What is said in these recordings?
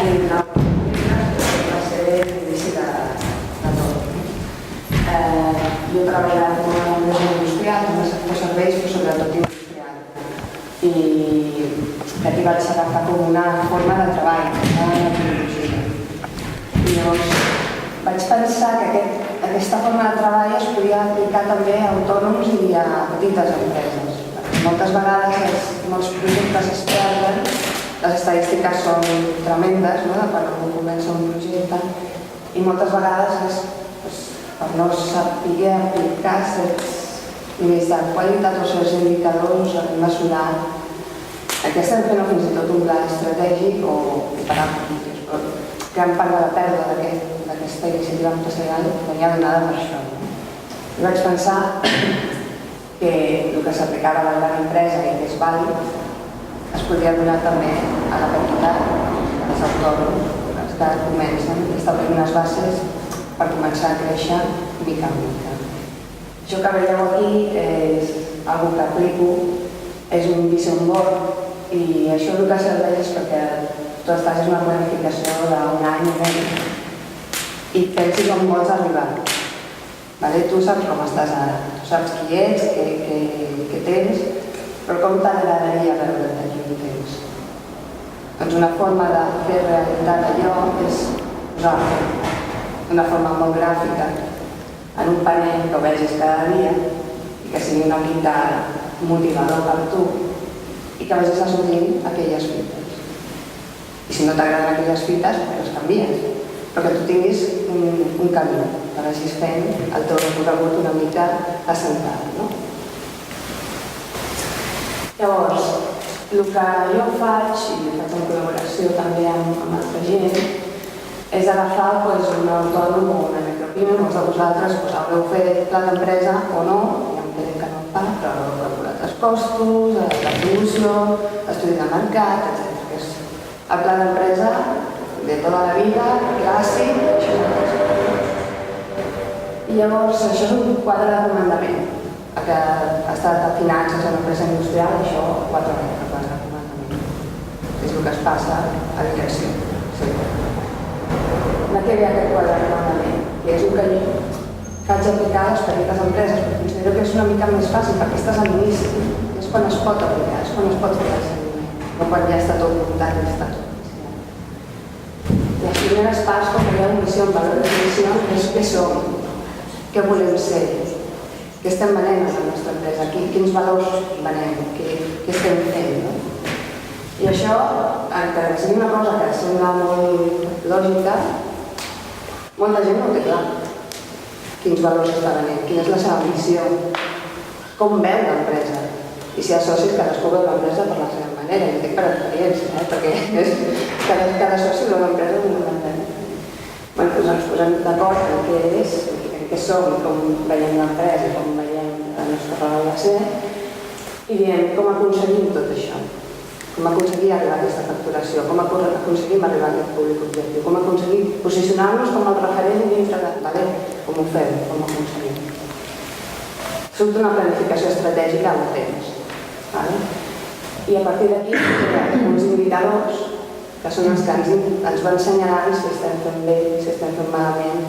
tenir una oportunitat va ser l'inici de tot. Jo he treballat en una empresa industrial, en el sector serveis, però sobretot industrial. I aquí vaig agafar com una forma de treball, una metodologia. I llavors vaig pensar que aquesta forma de treball es podia aplicar també a autònoms i a petites empreses. Moltes vegades molts projectes es perden, les estadístiques són tremendes, de quan algú comença un projecte, i moltes vegades és per no saber aplicar certs nivells de qualitat o certs indicadors a mesurar. Aquí estem fent fins i tot un pla estratègic o paràmetres, però gran part de la pèrdua d'aquesta iniciativa empresarial venia donada per això. I vaig pensar que el que s'aplicava a la gran empresa i que és vàlid es podria donar també a la petita, als autònoms, als que comencen a establir unes bases per començar a créixer mica en mica. Això que veieu aquí és una cosa que aplico, és un vision board i això el que serveix és perquè tu estàs en una planificació d'un any i mig i pensis on vols arribar. Tu saps com estàs ara, tu saps qui ets, què tens, però com t'agradaria veure d'aquí un temps? Doncs una forma de fer realitat allò és posar-ho d'una forma molt gràfica en un panell que ho vegis cada dia i que sigui una mica motivador per tu i que vagis assolint aquelles fites. I si no t'agraden aquelles fites, les canvies, però que tu tinguis un camí, que vagis fent el teu recorregut una mica assentat. Llavors, el que jo faig, i ho faig en col·laboració també amb altra gent, és agafar un autònom o una micropime. Molts de vosaltres haureu fet pla d'empresa o no, ja em quedem que no fa, però haureu calculat els costos, l'atribució, l'estudi de mercat, etc. El pla d'empresa de tota la vida, clàssic, això és una cosa. I llavors, això és un quadre de comandament, que ha estat a finances o una empresa industrial, això 4 metres, quadre de comandament. És el que es passa a direcció. Què ve aquest quadre de comandament? Que és el que jo faig aplicar a les petites empreses, perquè considero que és una mica més fàcil, perquè estàs a l'inici, és quan es pot aplicar, és quan es pot fer el seguiment, no quan ja està tot muntat i està tot. Les primeres parts, com que hi ha una missió, un valor de missió, és què som, què volem ser, què estem venent a la nostra empresa, quins valors venem, què estem fent. I això, encara que sigui una cosa que sembla molt lògica, molta gent no ho té clar. Quins valors està venent, quina és la seva missió, com veu l'empresa. I si hi ha socis, cadascú veu l'empresa per la seva manera, i ho dic per experiència, perquè cada soci veu l'empresa d'una manera. Doncs ens posem d'acord en què és, en què som, com veiem l'empresa, com veiem la nostra raó de ser, i diem com aconseguim tot això, com aconseguir arribar a aquesta facturació, com aconseguim arribar a aquest públic objectiu, com aconseguim posicionar-nos com el referent dintre de com ho fem, com ho aconseguim. Surt una planificació estratègica amb temps. I a partir d'aquí hi uns indicadors que són els que ens van assenyalant si estem fent bé, si estem fent malament,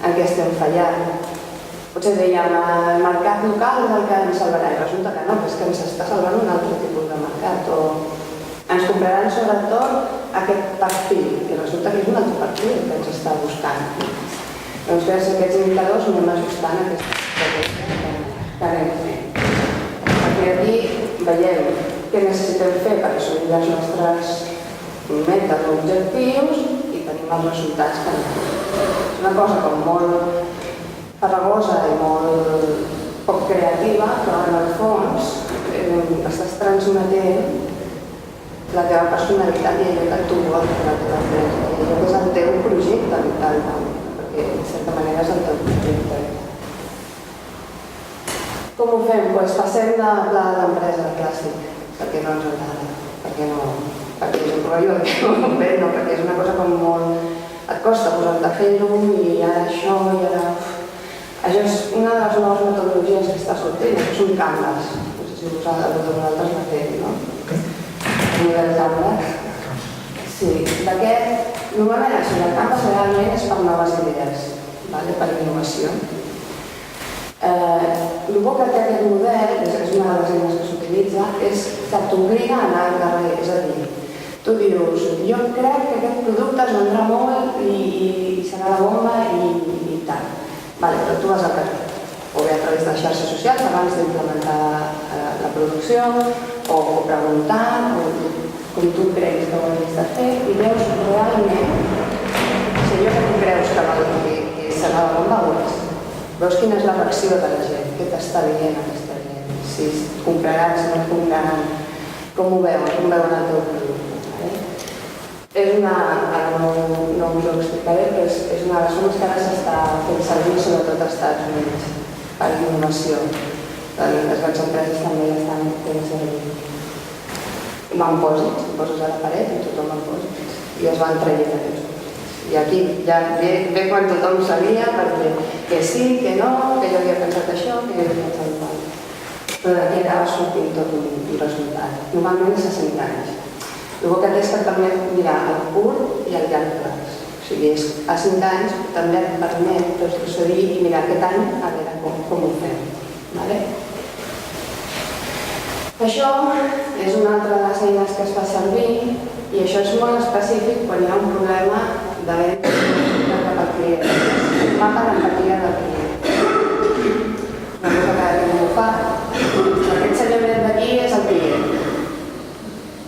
en què estem fallant. Potser dèiem, el mercat local és el que ens salvarà, i resulta que no, que és que ens està salvant un altre tipus de mercat, o ens compraran sobretot aquest perfil, que resulta que és un altre perfil que ens està buscant. Doncs gràcies a aquests indicadors anem ajustant aquesta estratègia que anem fent. A partir d'aquí veiem què necessitem fer per assolir les nostres metes o objectius i tenim els resultats que anem. És una cosa com molt farragosa i molt poc creativa, però en el fons estàs transmetent la teva personalitat i allò que tu vols per la teva empresa, i allò que és el teu projecte vital, perquè en certa manera és el teu projecte. Com ho fem? Passem de pla d'empresa clàssic, perquè no ens agrada, perquè és un rotllo, perquè és una cosa com molt... et costa posar-te a fer-ho i ara això i ara... Això és una de les noves metodologies que està sortint, és un Canvas, no sé si vosaltres l'ha fet, no? El model Canvas. Sí, d'aquest Normalment, el Supercampus realment és per noves idees, per innovació. El bo que té aquest model, és una de les eines que s'utilitza, és que t'obliga a anar al darrere. És a dir, tu dius, jo crec que aquest producte es vendrà molt i serà la bomba i tal. Però tu vas al carrer, o bé a través de les xarxes socials abans d'implementar la producció, o preguntant, o com tu creus que ho hauries de fer, i veus realment si allò que tu creus que serà la bomba ho és. Veus quina és la reacció de la gent, què t'està dient aquesta gent, si compraran, si no compraran, com ho veuen el teu producte. És una, ara no us ho explicaré, però és una de les formes que ara s'està fent servir sobretot als Estats Units per innovació. Les grans empreses també l'estan fent servir. Van pòsits, poses a la paret i tothom van pòsits i es van traient aquests pòsits. I aquí ja ve quan tothom sabia perquè que sí, que no, que jo havia pensat això, que jo havia pensat tal. Però d'aquí acaba sortint tot un resultat. Normalment és a 5 anys. El bo que té és que et permet mirar el curt i el llarg termini. O sigui, a 5 anys també et permet retrocedir i mirar aquest any a veure com ho fem. Això és una altra de les eines que es fa servir i això és molt específic quan hi ha un problema de venda cap al client. Un mapa d'empatia del client. Una cosa que ningú ho fa. Aquest senyor d'aquí és el client.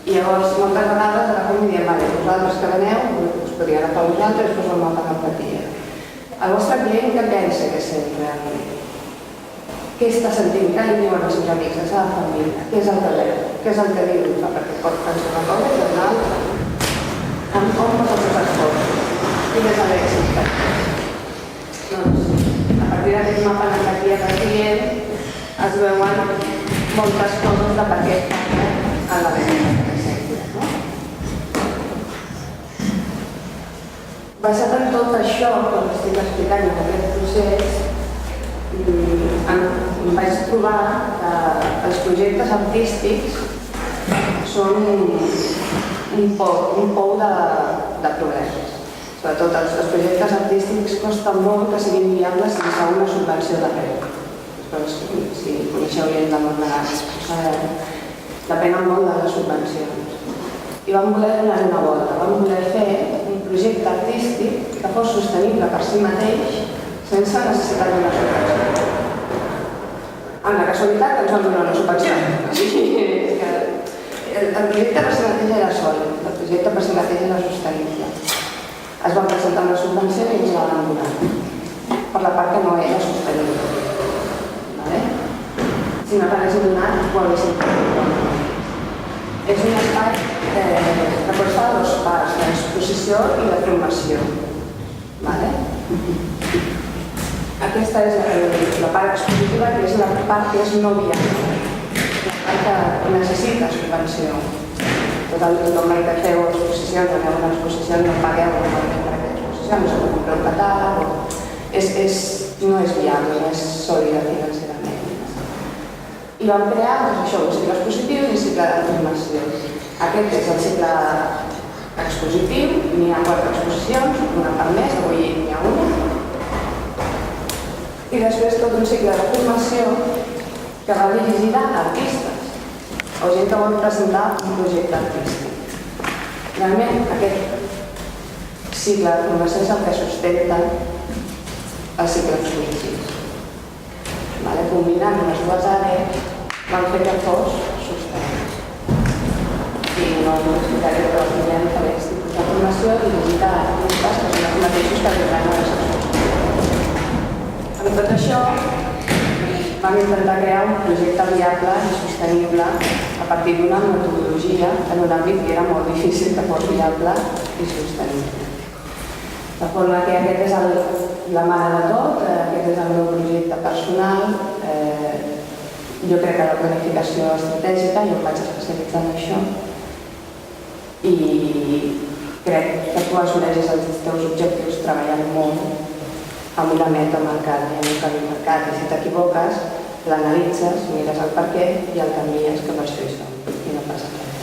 I llavors, moltes vegades agafem i diem, vosaltres que veneu, us podria agafar vosaltres i us el mapa d'empatia. El vostre client què pensa que sent realment? Què està sentint? Què li diuen els seus amics, la seva família? Què és el que veu? Què és el que diu? Perquè pot pensar una cosa i una altra. On posa els seus esforços? Quin és l'èxit que té? Doncs, a partir d'aquest mapa d'empatia del client es veuen moltes coses de per què a la venda. Basat en tot això, com estic explicant en aquest procés, em vaig trobar que els projectes artístics són un pou de problemes. Sobretot els projectes artístics costa molt que siguin viables sense una subvenció darrere. Si coneixeu gent del món de l'art, depenen molt de les subvencions. I vam voler donar una volta, vam voler fer un projecte artístic que fos sostenible per si mateix sense necessitat d'una subvenció. Amb la casualitat que ens van donar una subvenció. El projecte per si mateix era sòlid, el projecte per si mateix era sostenible. Es va presentar una subvenció i ens la van donar, per la part que no era sostenible. Si no l'haguessin donat, ho haguessin fet. És un espai que reforça dos parts, l'exposició i la formació. Aquesta és la part expositiva, que és la part que és no viable, la part que necessita subvenció. Tot el normal que feu exposicions, aneu a una exposició, no pagueu per aquesta exposició, no s'ha de comprar un catàleg, no és viable, no és sòlida financerament. I vam crear un cicle expositiu i un cicle de formació. Aquest és el cicle expositiu, n'hi ha 4 exposicions, una per mes, avui n'hi ha una. I després tot un cicle de formació que va dirigida a artistes o gent que vol presentar un projecte artístic. Realment, aquest cicle de formació és el que sustenta el cicle expositiu. Combinant les dues àrees van fer que fos sostenible. I no explicaré però hi ha diferents tipus de formació dirigida a artistes que són els mateixos que vindran a les exposicions. Amb tot això vam intentar crear un projecte viable i sostenible a partir d'una metodologia en un àmbit que era molt difícil que fos viable i sostenible. De forma que aquest és la mare de tot, aquest és el meu projecte personal. Jo crec que la planificació estratègica, jo em vaig especialitzar en això i crec que tu assoleixes els teus objectius treballant molt amb una meta marcada i amb un camí marcat. I si t'equivoques, l'analitzes, mires el per què i el canvies cap a això i no passa res.